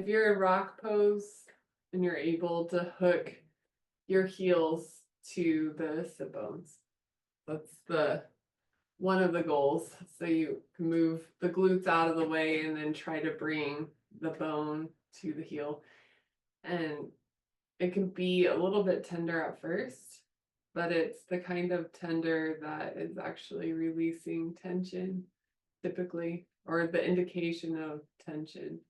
if you're in rock pose and you're able to hook your heels to the sit bones, that's one of the goals. So you can move the glutes out of the way and then try to bring the bone to the heel. And it can be a little bit tender at first, but it's the kind of tender that is actually releasing tension typically, or the indication of tension.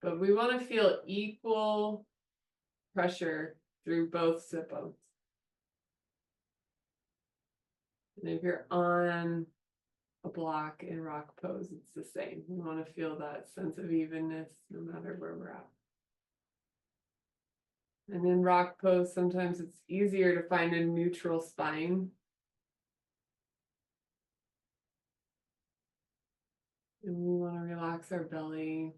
But we want to feel equal pressure through both sit bones. And if you're on a block in rock pose, it's the same. We want to feel that sense of evenness no matter where we're at. And in rock pose, sometimes it's easier to find a neutral spine. And we want to relax our belly.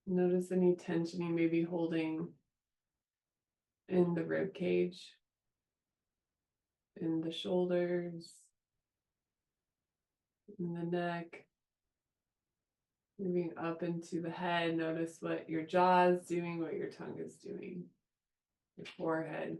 Notice any tension you may be holding in the rib cage, in the shoulders, in the neck. Moving up into the head, notice what your jaw is doing, what your tongue is doing, your forehead.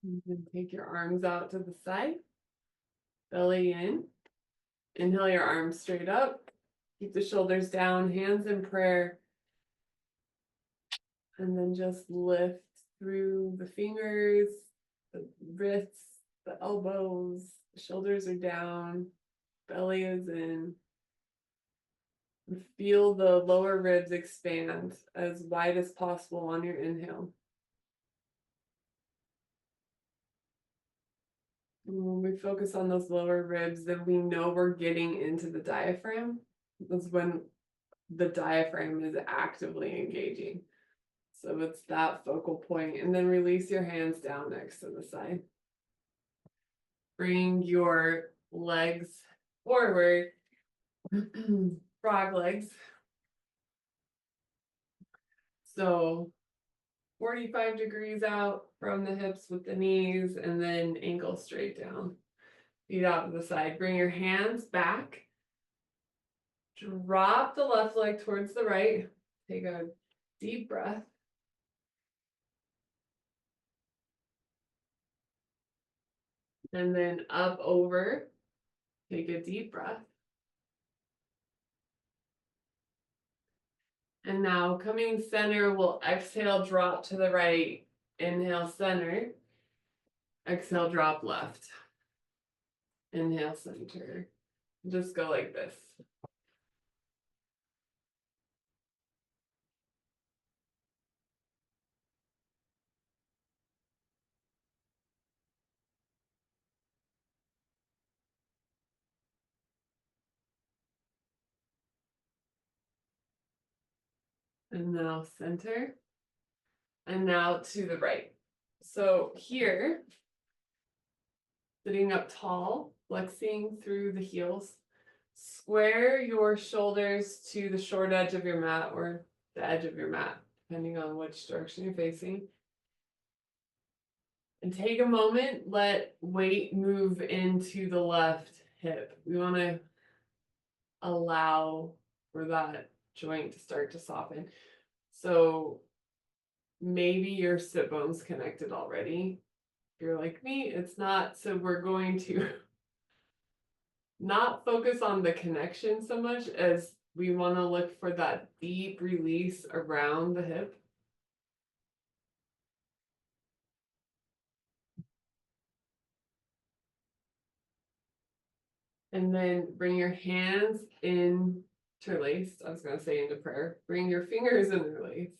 And then take your arms out to the side, belly in. Inhale your arms straight up. Keep the shoulders down, hands in prayer. And then just lift through the fingers, the wrists, the elbows, the shoulders are down, belly is in. And feel the lower ribs expand as wide as possible on your inhale. And when we focus on those lower ribs, then we know we're getting into the diaphragm. That's when the diaphragm is actively engaging. So it's that focal point. And then release your hands down next to the side. Bring your legs forward, frog legs. So 45 degrees out from the hips with the knees, and then ankles straight down. Feet out to the side. Bring your hands back. Drop the left leg towards the right. Take a deep breath. And then up over. Take a deep breath. And now coming center, we'll exhale, drop to the right. Inhale, center. Exhale, drop left. Inhale, center. Just go like this. And now center. And now to the right. So here, sitting up tall, flexing through the heels, square your shoulders to the short edge of your mat or the edge of your mat, depending on which direction you're facing. And take a moment, let weight move into the left hip. We want to allow for that joint to start to soften. So maybe your sit bone's connected already. If you're like me, it's not. So we're going to not focus on the connection so much as we want to look for that deep release around the hip. And then bring your hands interlaced. I was going to say into prayer. Bring your fingers interlaced.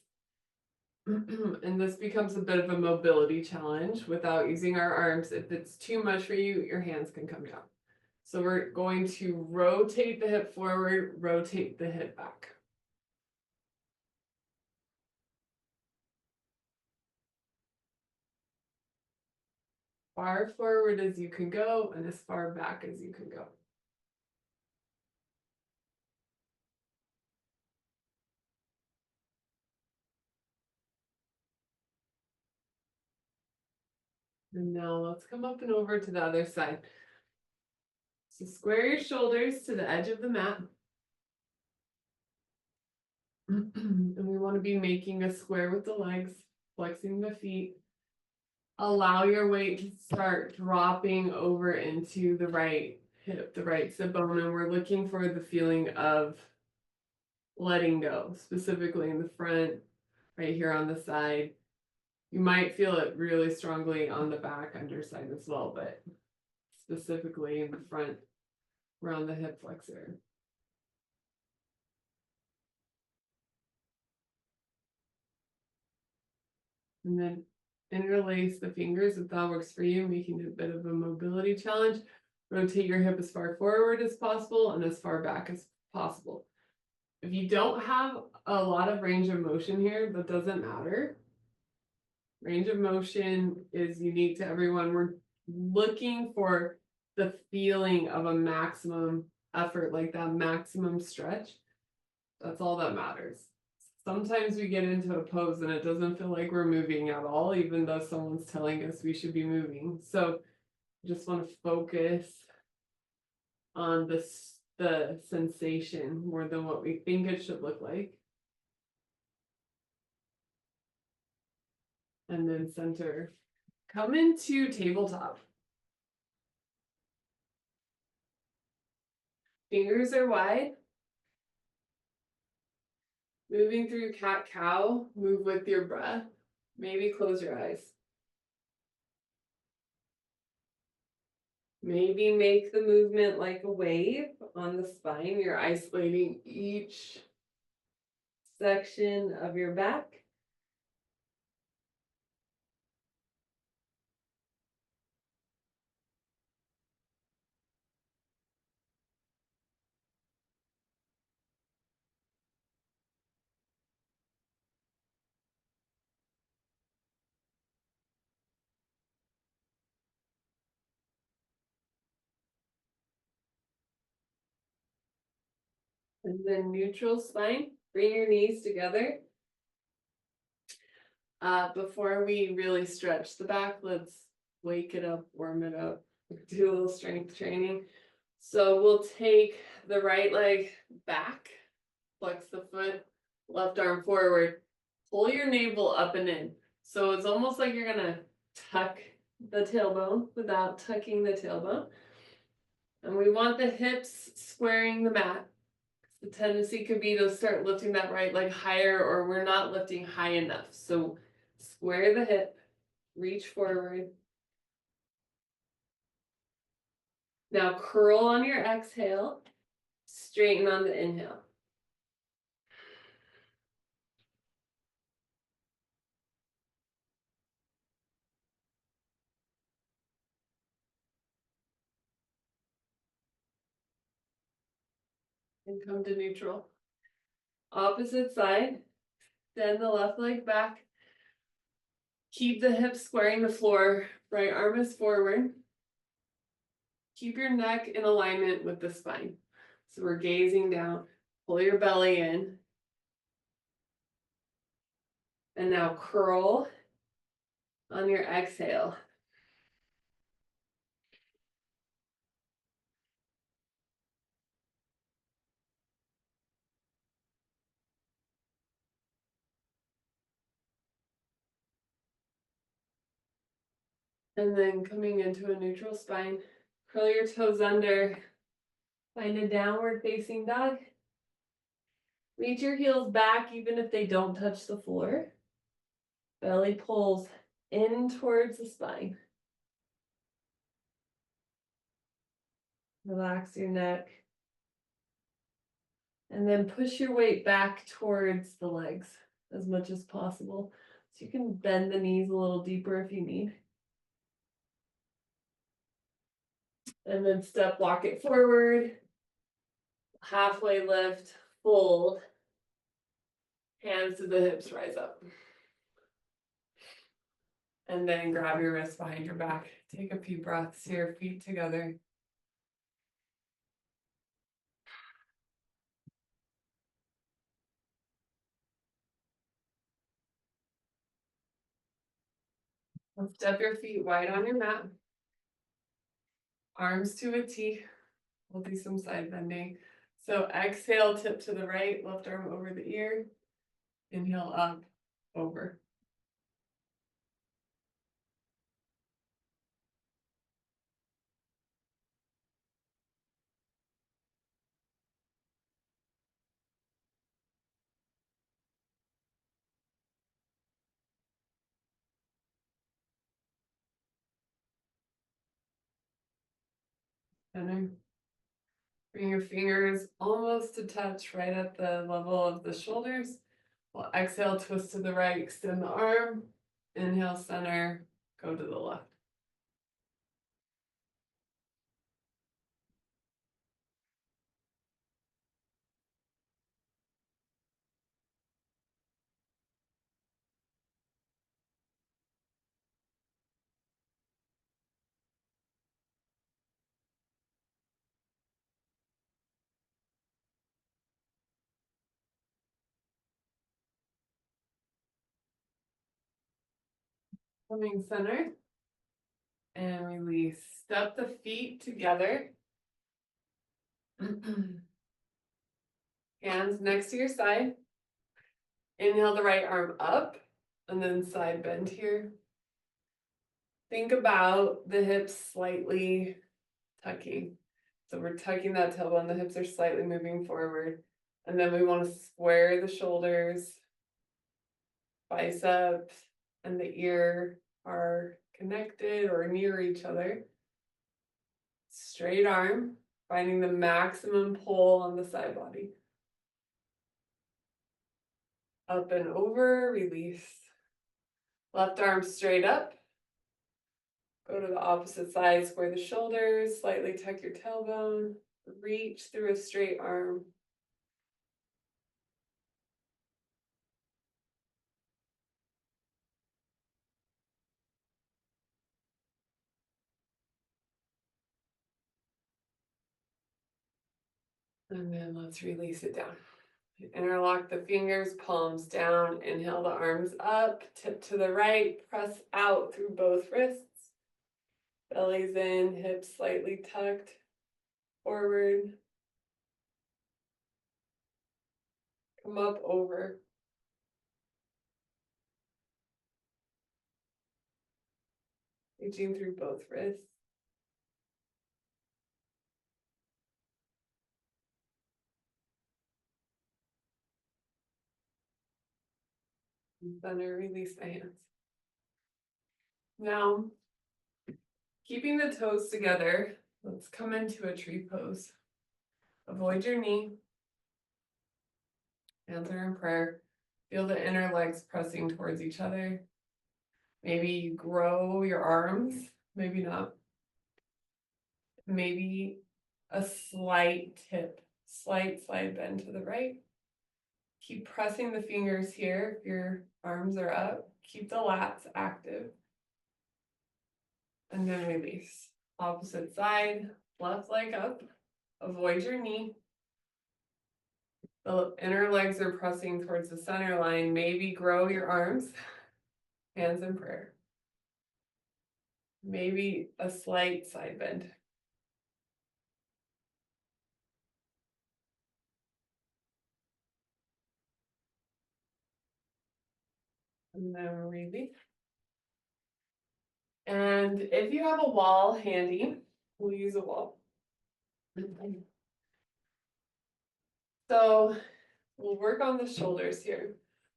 And this becomes a bit of a mobility challenge without using our arms. If it's too much for you, your hands can come down. So we're going to rotate the hip forward, rotate the hip back. Far forward as you can go and as far back as you can go. And now let's come up and over to the other side. So square your shoulders to the edge of the mat. And we want to be making a square with the legs, flexing the feet. Allow your weight to start dropping over into the right hip, the right sit bone, and we're looking for the feeling of letting go, specifically in the front, right here on the side. You might feel it really strongly on the back underside as well, but specifically in the front around the hip flexor. And then interlace the fingers if that works for you, making it a bit of a mobility challenge. Rotate your hip as far forward as possible and as far back as possible. If you don't have a lot of range of motion here, that doesn't matter. Range of motion is unique to everyone. We're looking for the feeling of a maximum effort, like that maximum stretch. That's all that matters. Sometimes we get into a pose and it doesn't feel like we're moving at all, even though someone's telling us we should be moving. So just want to focus on the sensation more than what we think it should look like. And then center. Come into tabletop. Fingers are wide. Moving through cat-cow, move with your breath. Maybe close your eyes. Maybe make the movement like a wave on the spine. You're isolating each section of your back. And then neutral spine. Bring your knees together. Before we really stretch the back, let's wake it up, warm it up, do a little strength training. So we'll take the right leg back, flex the foot, left arm forward, pull your navel up and in. So it's almost like you're gonna tuck the tailbone without tucking the tailbone. And we want the hips squaring the mat. The tendency could be to start lifting that right leg higher, or we're not lifting high enough. So square the hip, reach forward. Now curl on your exhale, straighten on the inhale. And come to neutral. Opposite side, bend the left leg back. Keep the hips squaring the floor, right arm is forward. Keep your neck in alignment with the spine. So we're gazing down, pull your belly in. And now curl on your exhale. And then coming into a neutral spine, curl your toes under, find a downward facing dog. Reach your heels back even if they don't touch the floor. Belly pulls in towards the spine. Relax your neck. And then push your weight back towards the legs as much as possible. So you can bend the knees a little deeper if you need. And then step walk it forward. Halfway lift, fold. Hands to the hips, rise up. And then grab your wrists behind your back. Take a few breaths here, feet together. Step your feet wide on your mat. Arms to a T. We'll do some side bending. So exhale, tip to the right, left arm over the ear. Inhale up, over. Center. Bring your fingers almost to touch right at the level of the shoulders. We'll exhale, twist to the right, extend the arm. Inhale, center, go to the left. Coming center. And release. Step the feet together. Hands next to your side. Inhale the right arm up and then side bend here. Think about the hips slightly tucking. So we're tucking that tailbone, the hips are slightly moving forward. And then we want to square the shoulders, biceps, and the ear are connected or near each other. Straight arm, finding the maximum pull on the side body. Up and over, release. Left arm straight up. Go to the opposite side, square the shoulders, slightly tuck your tailbone, reach through a straight arm. And then let's release it down. Interlock the fingers, palms down, inhale the arms up, tip to the right, press out through both wrists. Belly's in, hips slightly tucked forward. Come up over. Reaching through both wrists. Center, release the hands. Now, keeping the toes together, let's come into a tree pose. Avoid your knee. Hands are in prayer. Feel the inner legs pressing towards each other. Maybe you grow your arms, maybe not. Maybe a slight tip, slight slide bend to the right. Keep pressing the fingers here if your arms are up. Keep the lats active. And then release. Opposite side, left leg up. Avoid your knee. The inner legs are pressing towards the center line. Maybe grow your arms. Hands in prayer. Maybe a slight side bend. And then release. And if you have a wall handy, we'll use a wall. So we'll work on the shoulders here.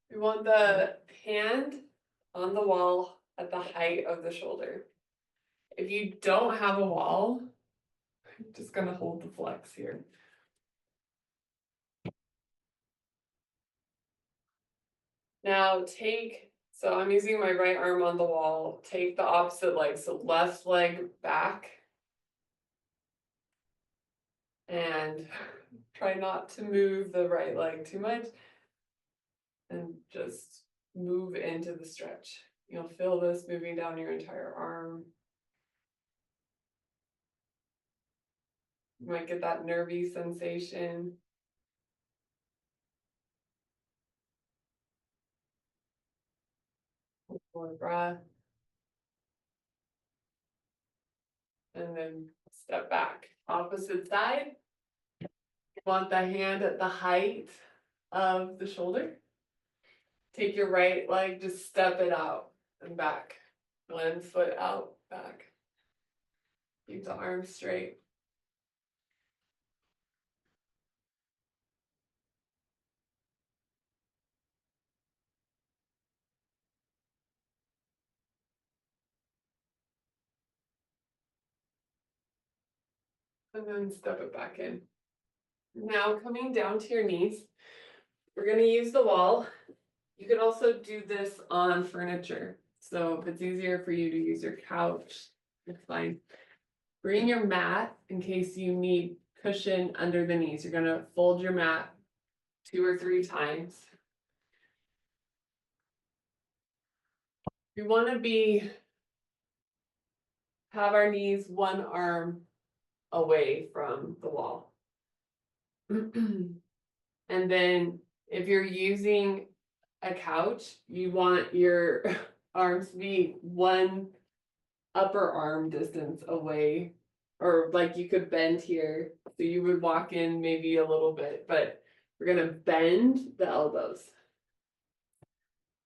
We want the hand on the wall at the height of the shoulder. If you don't have a wall, I'm just going to hold the flex here. Now so I'm using my right arm on the wall, take the opposite leg, so left leg back. And try not to move the right leg too much. And just move into the stretch. You'll feel this moving down your entire arm. You might get that nervy sensation. More breath. and then step back. Opposite side. You want the hand at the height of the shoulder. Take your right leg, just step it out and back. One foot out, back. Keep the arms straight. And then step it back in. Now coming down to your knees, we're gonna use the wall. You can also do this on furniture. So if it's easier for you to use your couch, it's fine. Bring your mat in case you need cushion under the knees. You're gonna fold your mat 2 or 3 times. We wanna have our knees one arm away from the wall. And then if you're using a couch, you want your arms to be one upper arm distance away, or like you could bend here. So you would walk in maybe a little bit, but we're gonna bend the elbows.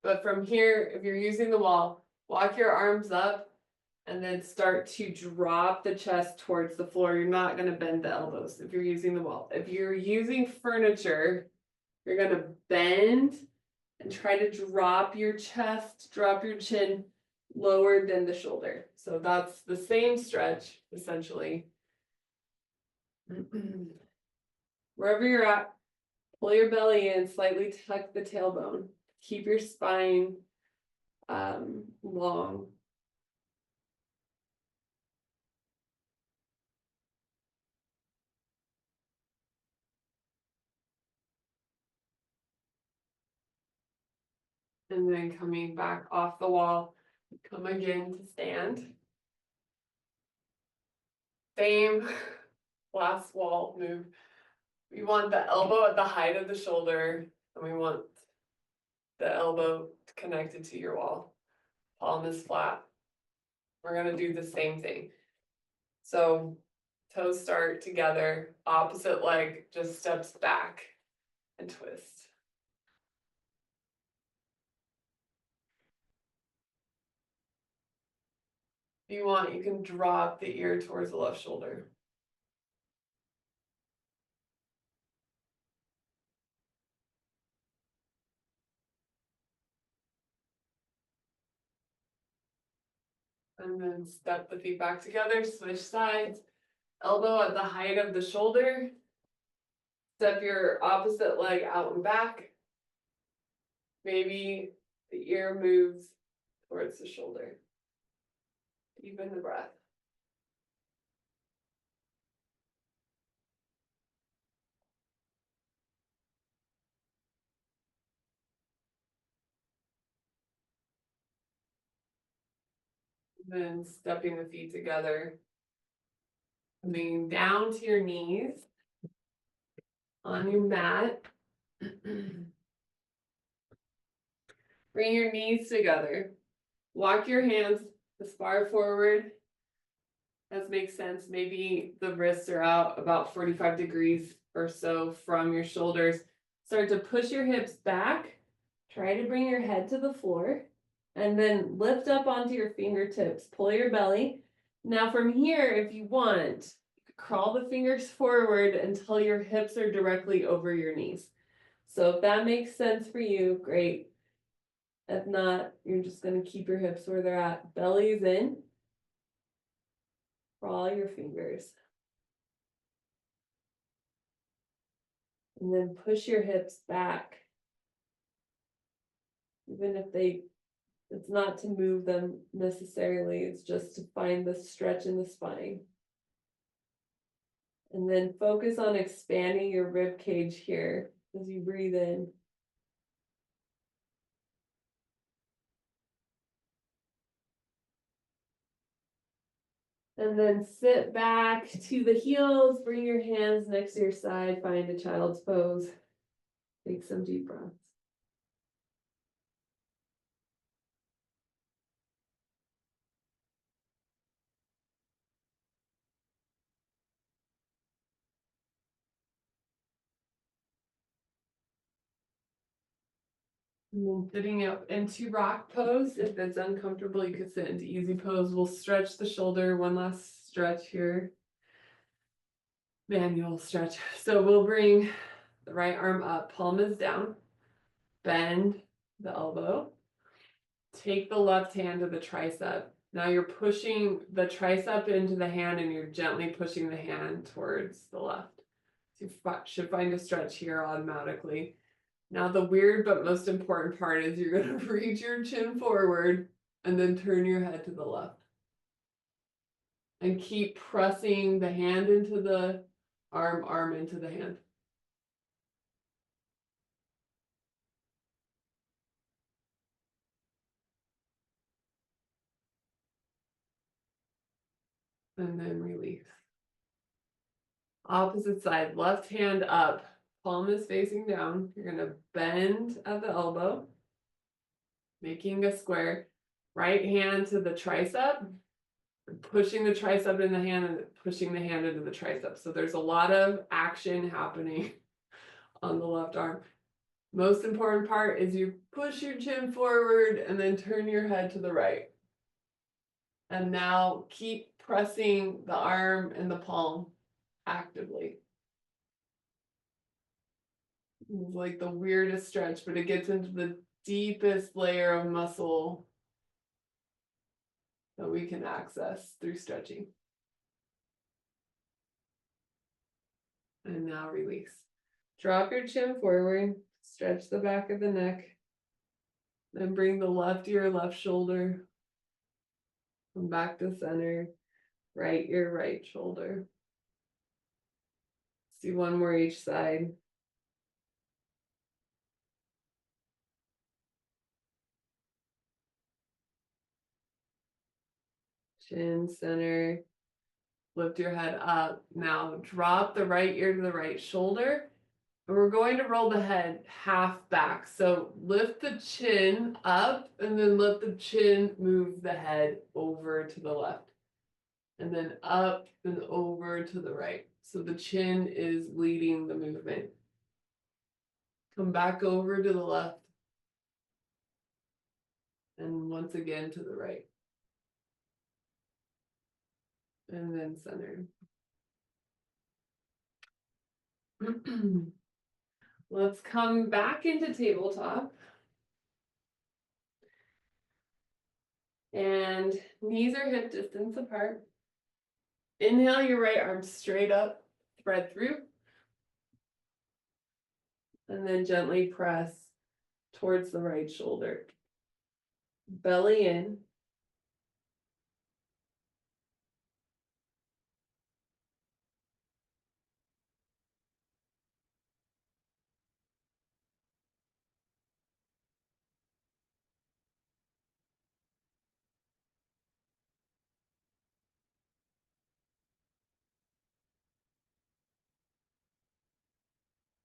But from here, if you're using the wall, walk your arms up and then start to drop the chest towards the floor. You're not gonna bend the elbows if you're using the wall. If you're using furniture, you're gonna bend and try to drop your chest, drop your chin lower than the shoulder. So that's the same stretch, essentially. Wherever you're at, pull your belly in, slightly tuck the tailbone. Keep your spine long. And then coming back off the wall, come again to stand. Same last wall move. We want the elbow at the height of the shoulder, and we want the elbow connected to your wall. Palm is flat. We're gonna do the same thing. So toes start together, opposite leg just steps back and twist. If you want, you can drop the ear towards the left shoulder. And then step the feet back together, switch sides, elbow at the height of the shoulder. Step your opposite leg out and back. Maybe the ear moves towards the shoulder. Deepen the breath. Then stepping the feet together. Coming down to your knees on your mat. Bring your knees together. Walk your hands as far forward as makes sense. Maybe the wrists are out about 45 degrees or so from your shoulders. Start to push your hips back. Try to bring your head to the floor. And then lift up onto your fingertips. Pull your belly. Now from here, if you want, crawl the fingers forward until your hips are directly over your knees. So if that makes sense for you, great. If not, you're just going to keep your hips where they're at. Belly's in. Crawl your fingers. And then push your hips back. Even if it's not to move them necessarily, it's just to find the stretch in the spine. And then focus on expanding your rib cage here as you breathe in. And then sit back to the heels, bring your hands next to your side, find a child's pose. Take some deep breaths. And then sitting up into rock pose. If it's uncomfortable, you could sit into easy pose. We'll stretch the shoulder. One last stretch here. Manual stretch. So we'll bring the right arm up, palm is down. Bend the elbow. Take the left hand to the tricep. Now you're pushing the tricep into the hand and you're gently pushing the hand towards the left. So you should find a stretch here automatically. Now the weird but most important part is you're going to reach your chin forward and then turn your head to the left. And keep pressing the hand into the arm, arm into the hand. And then release. Opposite side, left hand up, palm is facing down. You're gonna bend at the elbow, making a square. Right hand to the tricep, pushing the tricep in the hand and pushing the hand into the tricep. So there's a lot of action happening on the left arm. Most important part is you push your chin forward and then turn your head to the right. And now keep pressing the arm and the palm actively. It's like the weirdest stretch, but it gets into the deepest layer of muscle that we can access through stretching. And now release. Drop your chin forward, stretch the back of the neck, then bring the left ear, left shoulder, come back to center, right ear, right shoulder. Let's do one more each side. Chin, center, lift your head up. Now drop the right ear to the right shoulder. And we're going to roll the head half back. So lift the chin up and then let the chin move the head over to the left. And then up and over to the right. So the chin is leading the movement. Come back over to the left. And once again to the right. And then center. Let's come back into tabletop. And knees are hip distance apart. Inhale your right arm straight up, thread through. And then gently press towards the right shoulder. Belly in.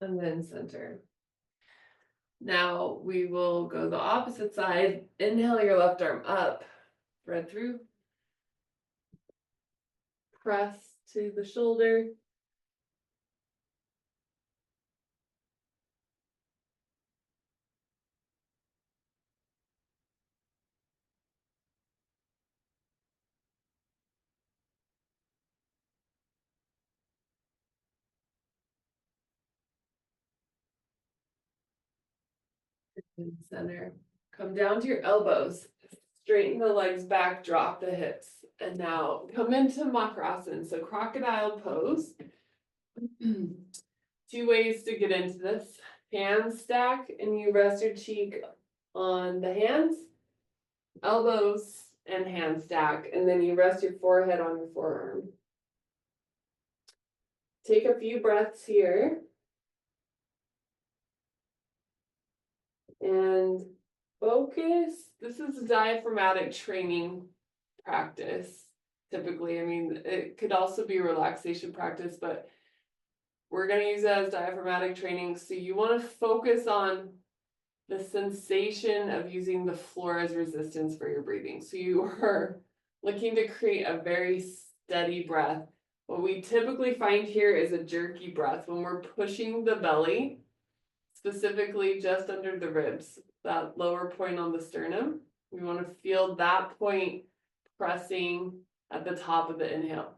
And then center. Now we will go the opposite side. Inhale your left arm up, thread through. Press to the shoulder. And center. Come down to your elbows. Straighten the legs back, drop the hips. And now come into Makrasana. So crocodile pose. 2 ways to get into this. Hands stack and you rest your cheek on the hands, elbows and hand stack, and then you rest your forehead on your forearm. Take a few breaths here. And focus. This is a diaphragmatic training practice. Typically, I mean, it could also be a relaxation practice, but we're going to use it as diaphragmatic training. So you want to focus on the sensation of using the floor as resistance for your breathing. So you are looking to create a very steady breath. What we typically find here is a jerky breath when we're pushing the belly, specifically just under the ribs. that lower point on the sternum. We want to feel that point pressing at the top of the inhale.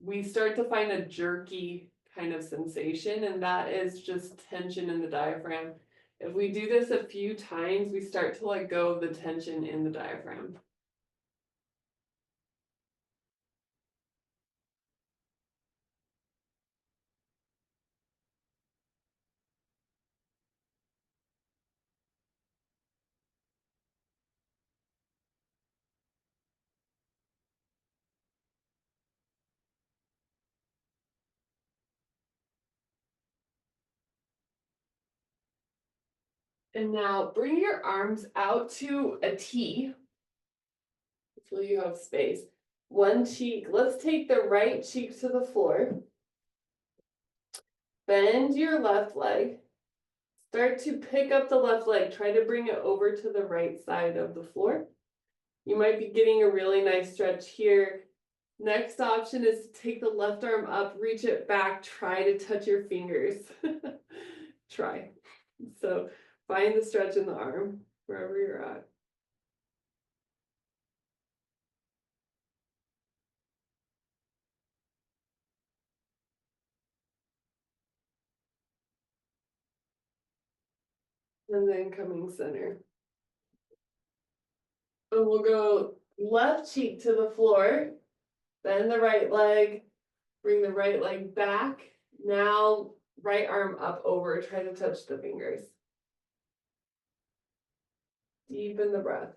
We start to find a jerky kind of sensation, and that is just tension in the diaphragm. If we do this a few times, we start to let go of the tension in the diaphragm. And now bring your arms out to a T. Hopefully you have space. One cheek, let's take the right cheek to the floor. Bend your left leg. Start to pick up the left leg. Try to bring it over to the right side of the floor. You might be getting a really nice stretch here. Next option is to take the left arm up, reach it back, try to touch your fingers. Try. So find the stretch in the arm, wherever you're at. And then coming center. And we'll go left cheek to the floor, bend the right leg, bring the right leg back. Now right arm up over, try to touch the fingers. Deepen the breath.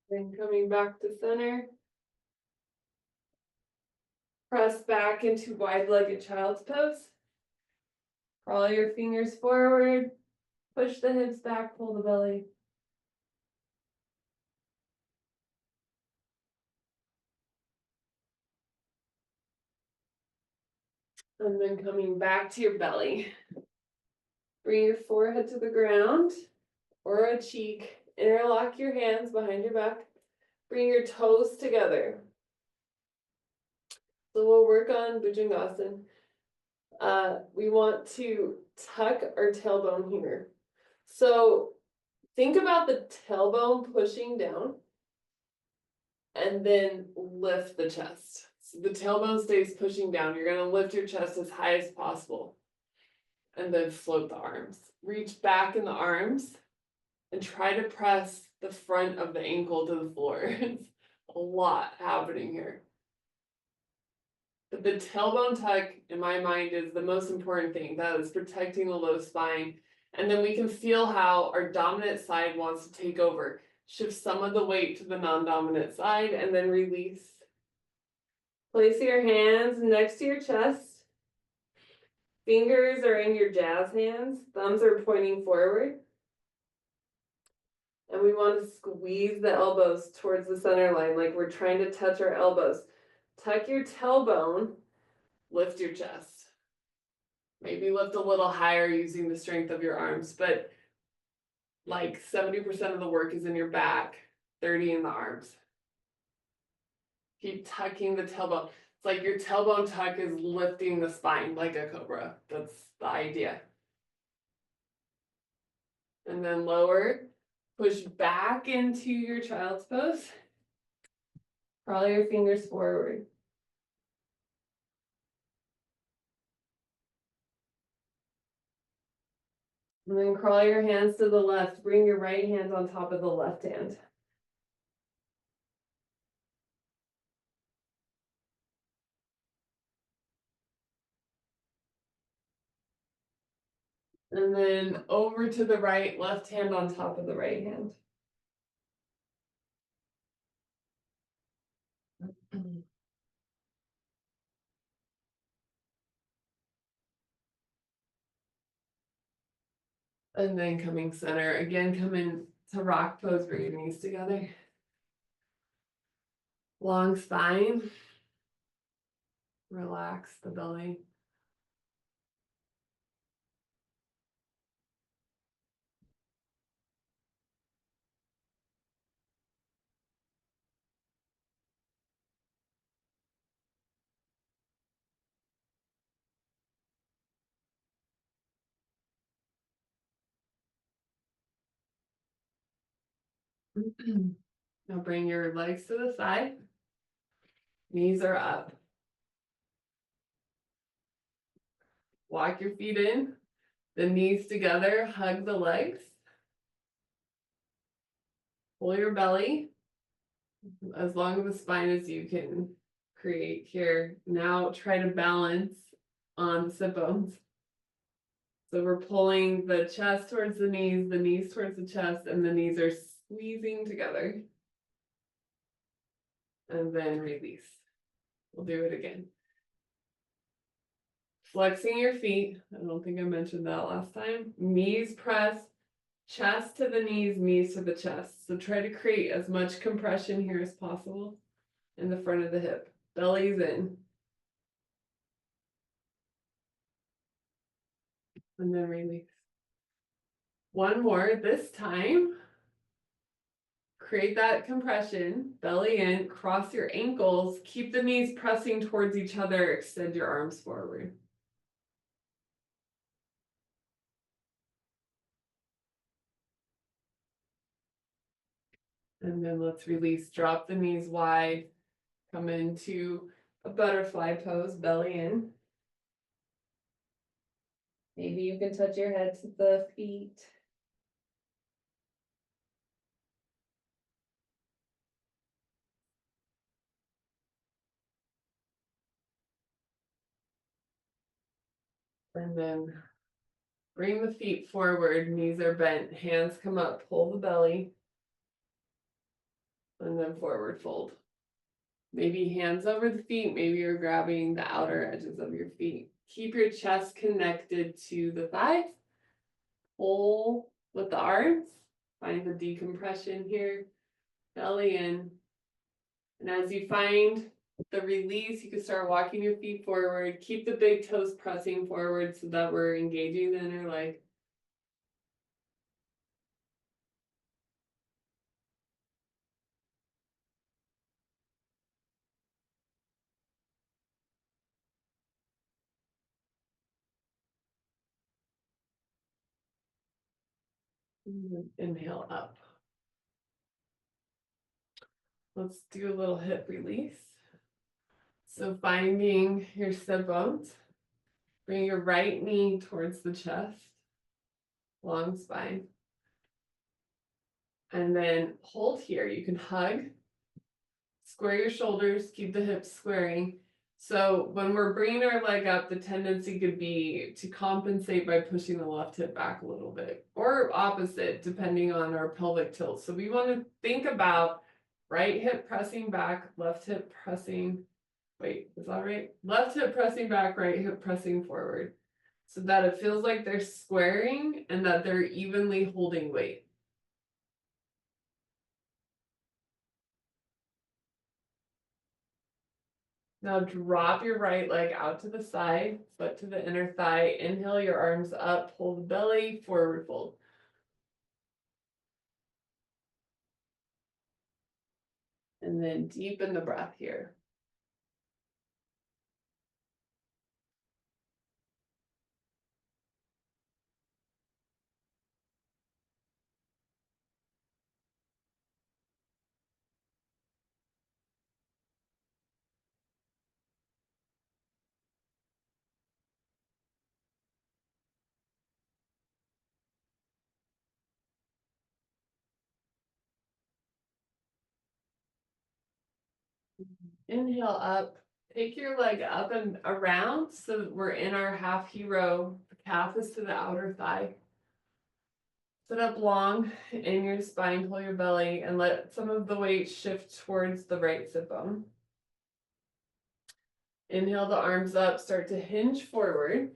Then coming back to center. Press back into wide-legged child's pose. Crawl your fingers forward. Push the hips back, pull the belly. And then coming back to your belly. Bring your forehead to the ground or a cheek. Interlock your hands behind your back. Bring your toes together. So we'll work on Bhujangasana. We want to tuck our tailbone here. So think about the tailbone pushing down and then lift the chest. So the tailbone stays pushing down. You're going to lift your chest as high as possible and then float the arms. Reach back in the arms and try to press the front of the ankle to the floor. It's a lot happening here. But the tailbone tuck, in my mind, is the most important thing. That is protecting the low spine. And then we can feel how our dominant side wants to take over. Shift some of the weight to the non-dominant side and then release. Place your hands next to your chest. Fingers are in your jazz hands. Thumbs are pointing forward. And we want to squeeze the elbows towards the center line, like we're trying to touch our elbows. Tuck your tailbone, lift your chest. Maybe lift a little higher using the strength of your arms, but like 70% of the work is in your back, 30 in the arms. Keep tucking the tailbone. It's like your tailbone tuck is lifting the spine like a cobra. That's the idea. And then lower, push back into your child's pose. Crawl your fingers forward. And then crawl your hands to the left. Bring your right hand on top of the left hand. And then over to the right, left hand on top of the right hand. And then coming center. Again, come in to rock pose, bring your knees together. Long spine. Relax the belly. Now bring your legs to the side. Knees are up. Walk your feet in. The knees together, hug the legs. Pull your belly as long of the spine as you can create here. Now try to balance on the sit bones. So we're pulling the chest towards the knees towards the chest, and the knees are squeezing together. And then release. We'll do it again. Flexing your feet. I don't think I mentioned that last time. Knees press, chest to the knees to the chest. So try to create as much compression here as possible in the front of the hip. Belly's in. And then release. One more. This time, create that compression. Belly in. Cross your ankles. Keep the knees pressing towards each other. Extend your arms forward. And then let's release. Drop the knees wide. Come into a butterfly pose, belly in. Maybe you can touch your head to the feet. And then bring the feet forward, knees are bent, hands come up, pull the belly. And then forward fold. Maybe hands over the feet, maybe you're grabbing the outer edges of your feet. Keep your chest connected to the thighs. Pull with the arms. Find the decompression here. Belly in. And as you find the release, you can start walking your feet forward. Keep the big toes pressing forward so that we're engaging the inner leg. Inhale up. Let's do a little hip release. So finding your sit bones. Bring your right knee towards the chest. Long spine. And then hold here. You can hug. Square your shoulders. Keep the hips squaring. So when we're bringing our leg up, the tendency could be to compensate by pushing the left hip back a little bit, or opposite, depending on our pelvic tilt. So we want to think about right hip pressing back, left hip pressing, wait, is that right? Left hip pressing back, right hip pressing forward, so that it feels like they're squaring and that they're evenly holding weight. Now drop your right leg out to the side, foot to the inner thigh. Inhale your arms up, pull the belly, forward fold. And then deepen the breath here. Inhale up, take your leg up and around so that we're in our half hero. The calf is to the outer thigh. Sit up long in your spine, pull your belly, and let some of the weight shift towards the right sit bone. Inhale the arms up, start to hinge forward.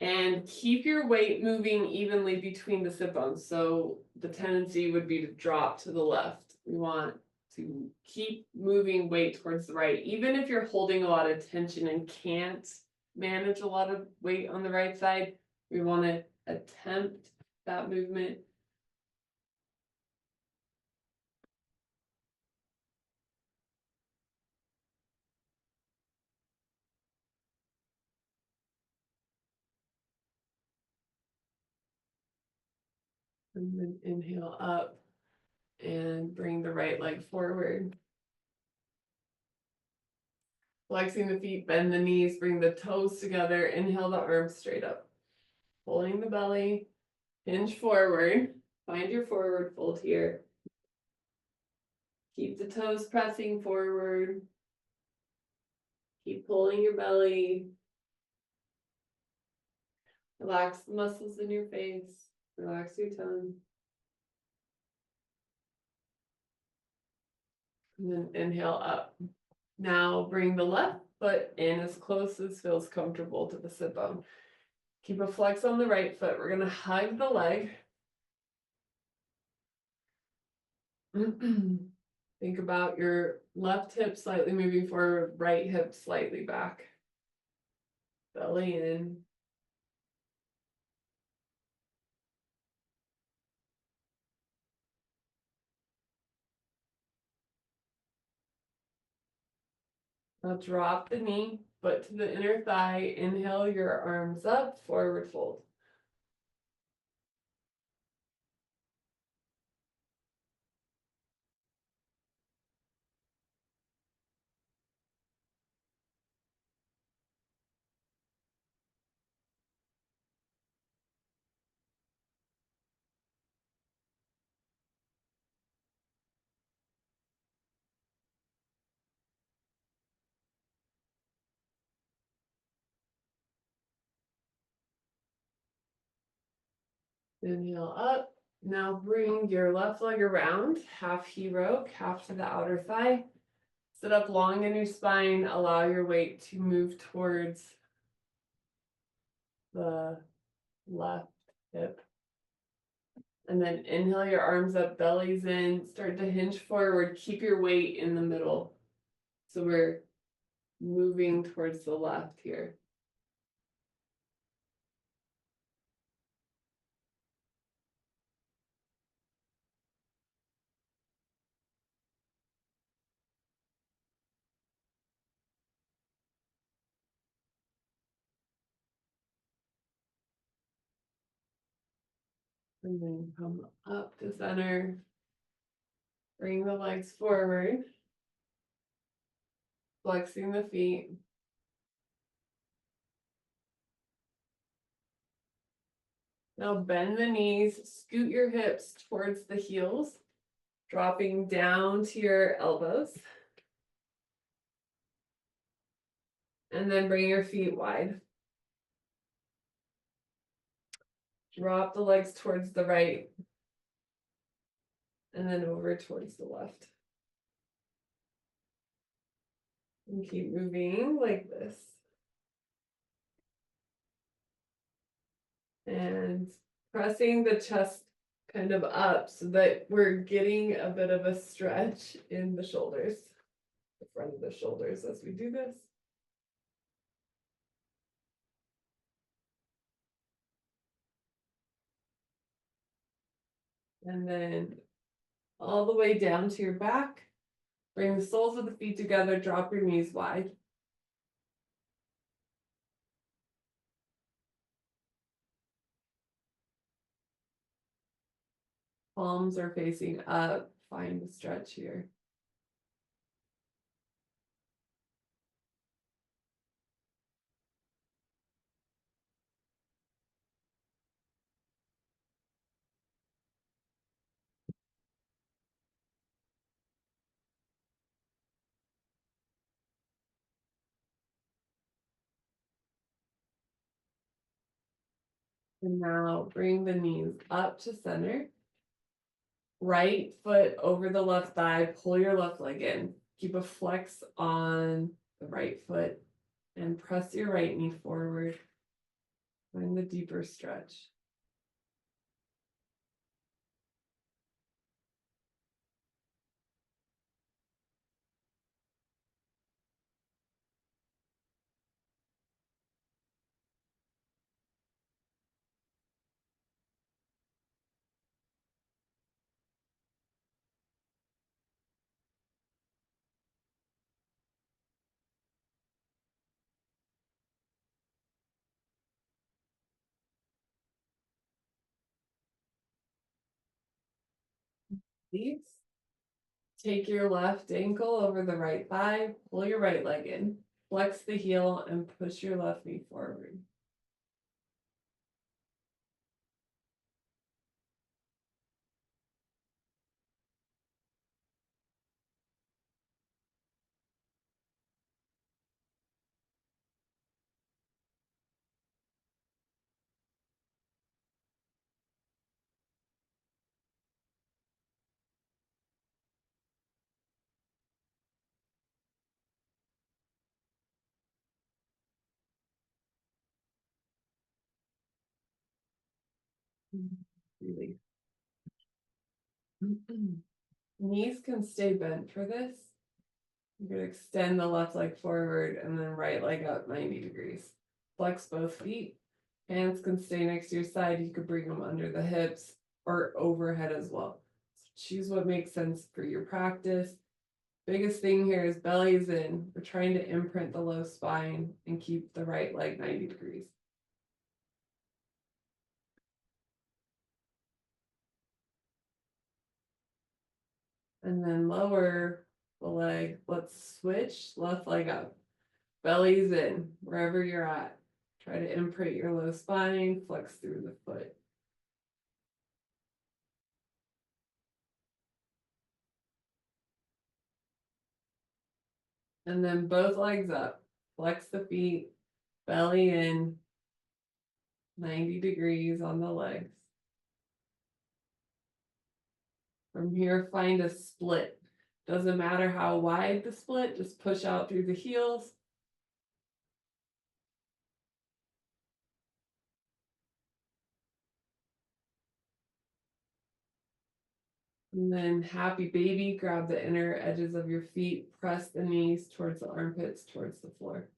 And keep your weight moving evenly between the sit bones. So the tendency would be to drop to the left. We want to keep moving weight towards the right. Even if you're holding a lot of tension and can't manage a lot of weight on the right side, we want to attempt that movement. And then inhale up. And bring the right leg forward. Flexing the feet, bend the knees, bring the toes together, inhale the arms straight up. Pulling the belly, hinge forward, find your forward fold here. Keep the toes pressing forward. Keep pulling your belly. Relax the muscles in your face. Relax your tongue. And then inhale up. Now bring the left foot in as close as feels comfortable to the sit bone. Keep a flex on the right foot. We're going to hug the leg. Think about your left hip slightly moving forward, right hip slightly back. Belly in. Now drop the knee, foot to the inner thigh. Inhale your arms up, forward fold. Inhale up. Now bring your left leg around, half hero, calf to the outer thigh. Sit up long in your spine. Allow your weight to move towards the left hip. And then inhale your arms up, bellies in, start to hinge forward. Keep your weight in the middle. So we're moving towards the left here. And then come up to center. Bring the legs forward. Flexing the feet. Now bend the knees, scoot your hips towards the heels, dropping down to your elbows. And then bring your feet wide. Drop the legs towards the right. And then over towards the left. And keep moving like this. And pressing the chest kind of up so that we're getting a bit of a stretch in the shoulders, the front of the shoulders as we do this. And then all the way down to your back. Bring the soles of the feet together, drop your knees wide. Palms are facing up, find the stretch here. And now bring the knees up to center. Right foot over the left thigh, pull your left leg in. Keep a flex on the right foot and press your right knee forward. Find the deeper stretch. Release. Take your left ankle over the right thigh, pull your right leg in, flex the heel, and push your left knee forward. Release. Knees can stay bent for this. You could extend the left leg forward and then right leg up 90 degrees. Flex both feet. Hands can stay next to your side. You could bring them under the hips or overhead as well. So choose what makes sense for your practice. Biggest thing here is belly's in. We're trying to imprint the low spine and keep the right leg 90 degrees. And then lower the leg. Let's switch left leg up. Belly's in, wherever you're at. Try to imprint your low spine, flex through the foot. And then both legs up. Flex the feet, belly in, 90 degrees on the legs. From here, find a split. Doesn't matter how wide the split, just push out through the heels. And then happy baby, grab the inner edges of your feet, press the knees towards the armpits, towards the floor.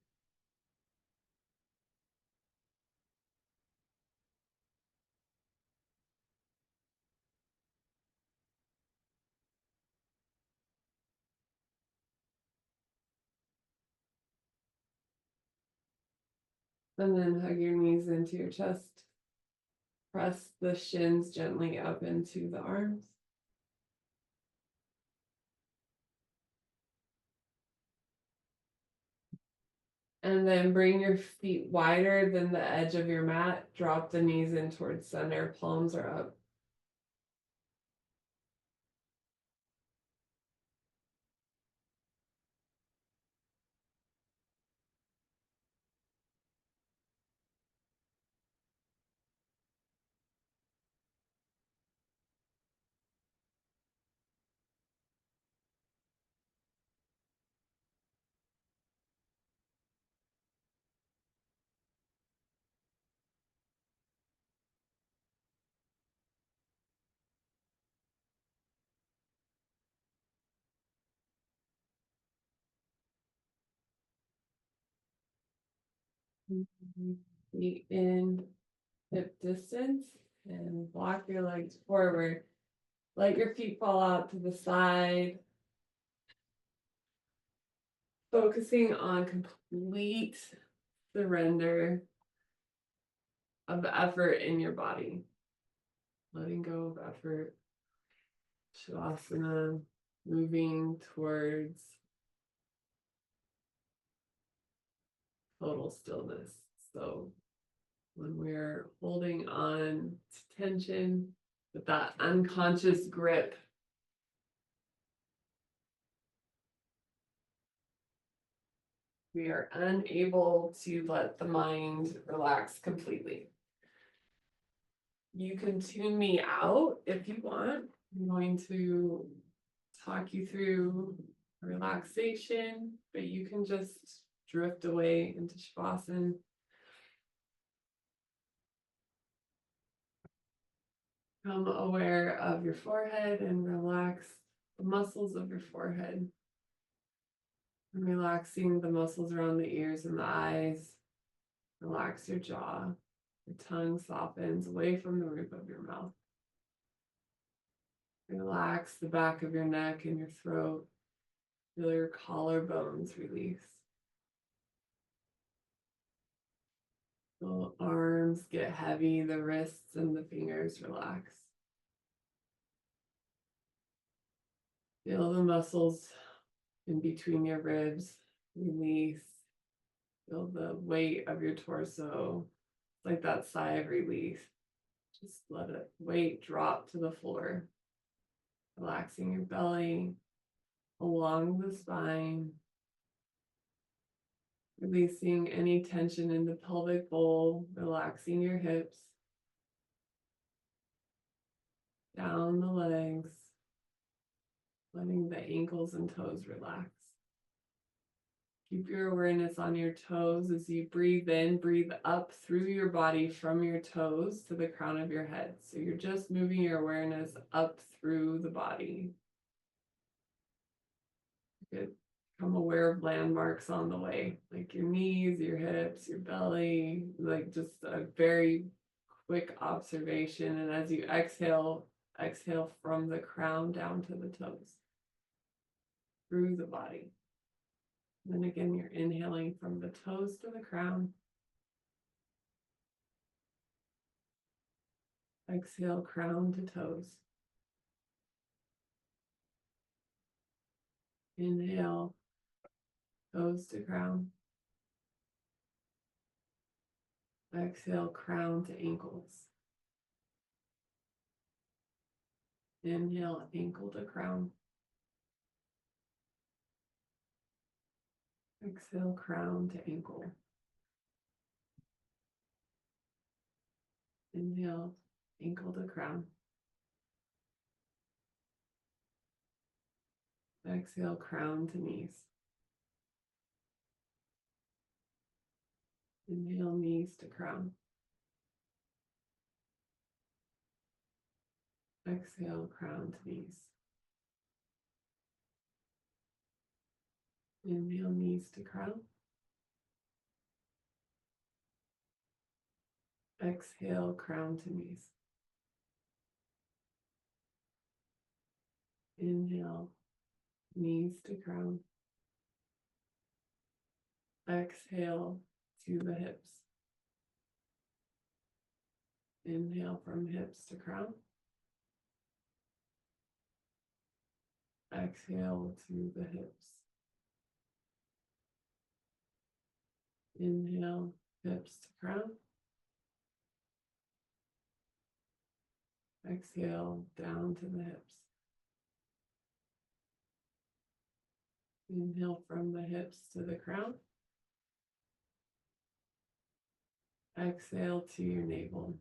And then hug your knees into your chest. Press the shins gently up into the arms. And then bring your feet wider than the edge of your mat. Drop the knees in towards center, palms are up. Feet in hip distance and walk your legs forward. Let your feet fall out to the side. Focusing on complete surrender of effort in your body. Letting go of effort. Shavasana, moving towards total stillness. So when we're holding on to tension with that unconscious grip, we are unable to let the mind relax completely. You can tune me out if you want. I'm going to talk you through relaxation, but you can just drift away into Shavasana. Become aware of your forehead and relax the muscles of your forehead. And relaxing the muscles around the ears and the eyes. Relax your jaw. Your tongue softens away from the roof of your mouth. Relax the back of your neck and your throat. Feel your collarbones release. The arms get heavy, the wrists and the fingers relax. Feel the muscles in between your ribs release. Feel the weight of your torso, like that sigh of relief. Just let it weight drop to the floor, relaxing your belly along the spine, releasing any tension in the pelvic bowl, relaxing your hips, down the legs, letting the ankles and toes relax. Keep your awareness on your toes as you breathe in, breathe up through your body from your toes to the crown of your head. So you're just moving your awareness up through the body. You could become aware of landmarks on the way, like your knees, your hips, your belly, like just a very quick observation. And as you exhale, exhale from the crown down to the toes, through the body. Then again, you're inhaling from the toes to the crown. Exhale, crown to toes. Inhale, toes to crown. Exhale, crown to ankles. Inhale, ankle to crown. Exhale, crown to ankle. Inhale, ankle to crown. Exhale, crown to knees. Inhale, knees to crown. Exhale, crown to knees. Inhale, knees to crown. Exhale, crown to knees. Inhale, knees to crown. Exhale to the hips. Inhale from hips to crown. Exhale to the hips. Inhale, hips to crown. Exhale, down to the hips. Inhale from the hips to the crown. Exhale to your navel.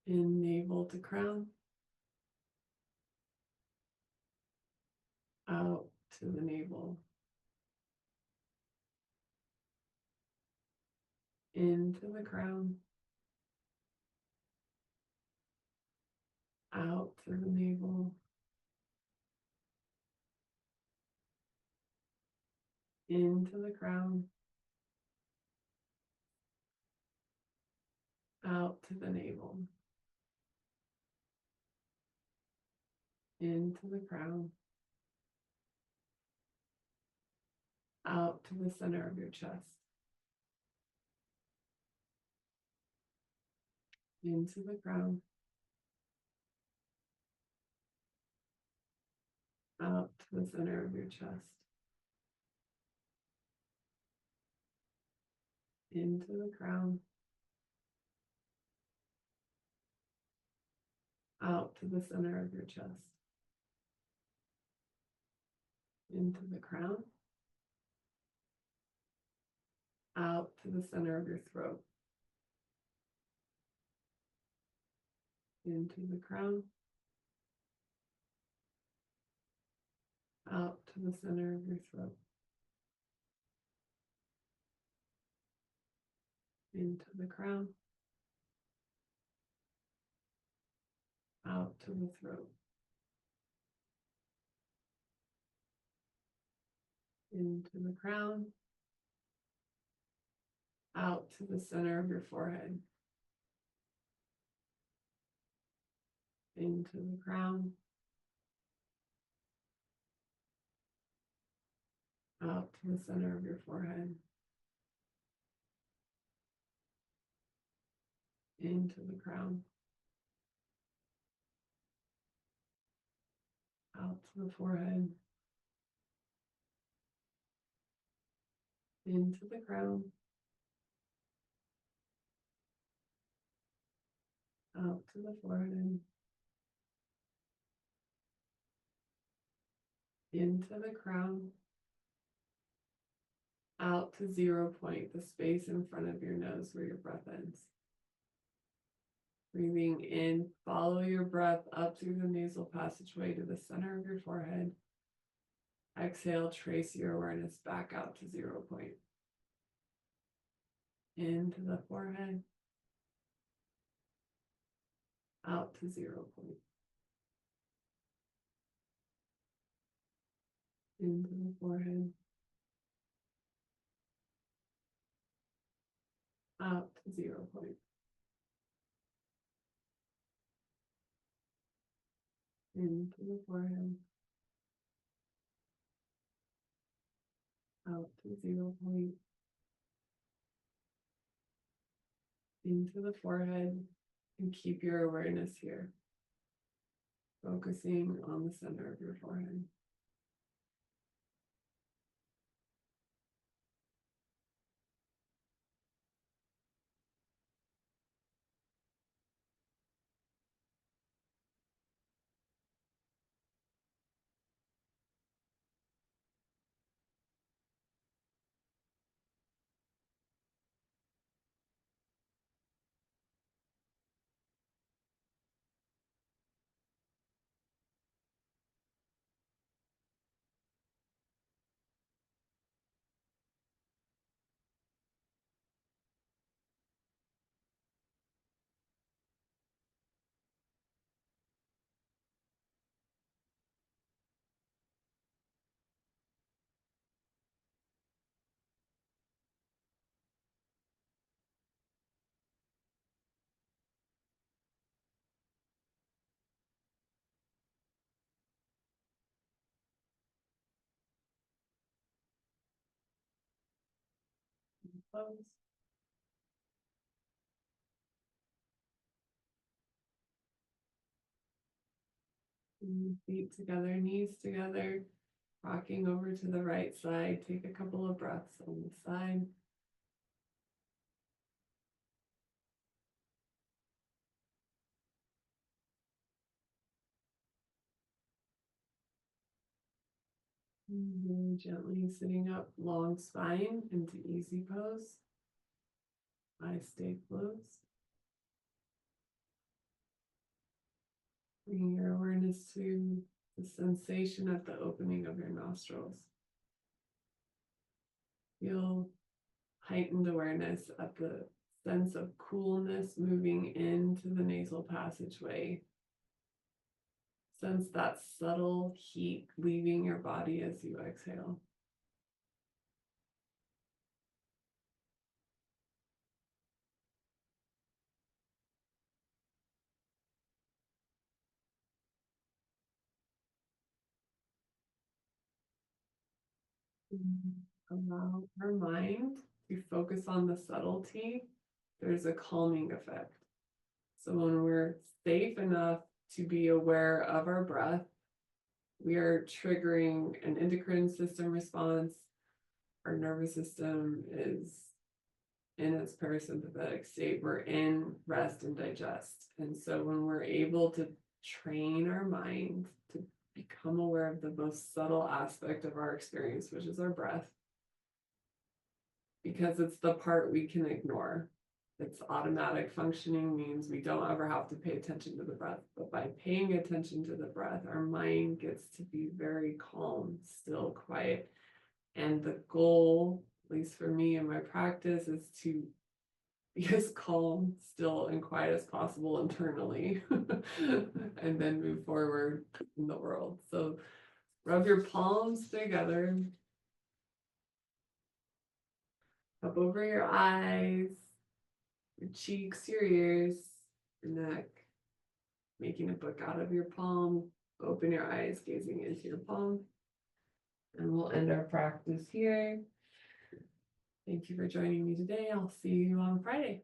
In navel to crown. Out to the navel. Into the crown. Out to the navel. Into the crown. Out to the navel. Into the crown. Out to the center of your chest. Into the crown. Out to the center of your chest. Into the crown. Out to the center of your chest. Into the crown. Out to the center of your throat. Into the crown. Out to the center of your throat. Into the crown. Out to the throat. Into the crown. Out to the center of your forehead. Into the crown. Out to the center of your forehead. Into the crown. out to the forehead, into the crown, out to the forehead, into the crown, out to 0 point, the space in front of your nose where your breath ends. Breathing in, follow your breath up through the nasal passageway to the center of your forehead. Exhale, trace your awareness back out to 0 point. Into the forehead, out to 0 point. Into the forehead, out to 0 point. Into the forehead, out to 0 point. Into the forehead, and keep your awareness here, focusing on the center of your forehead. Close. Feet together, knees together, rocking over to the right side. Take a couple of breaths on the side. Very gently sitting up, long spine into easy pose. Eyes stay closed. Bring your awareness to the sensation at the opening of your nostrils. Feel heightened awareness at the sense of coolness moving into the nasal passageway. Sense that subtle heat leaving your body as you exhale. Allow our mind to focus on the subtlety. There's a calming effect. So when we're safe enough to be aware of our breath, we are triggering an endocrine system response. Our nervous system is in its parasympathetic state. We're in rest and digest. And so when we're able to train our mind to become aware of the most subtle aspect of our experience, which is our breath, because it's the part we can ignore. It's automatic functioning, means we don't ever have to pay attention to the breath. But by paying attention to the breath, our mind gets to be very calm, still, quiet. And the goal, at least for me in my practice, is to be as calm, still, and quiet as possible internally, and then move forward in the world. So rub your palms together, up over your eyes, your cheeks, your ears, your neck, making a book out of your palm. Open your eyes, gazing into your palm. And we'll end our practice here. Thank you for joining me today. I'll see you on Friday.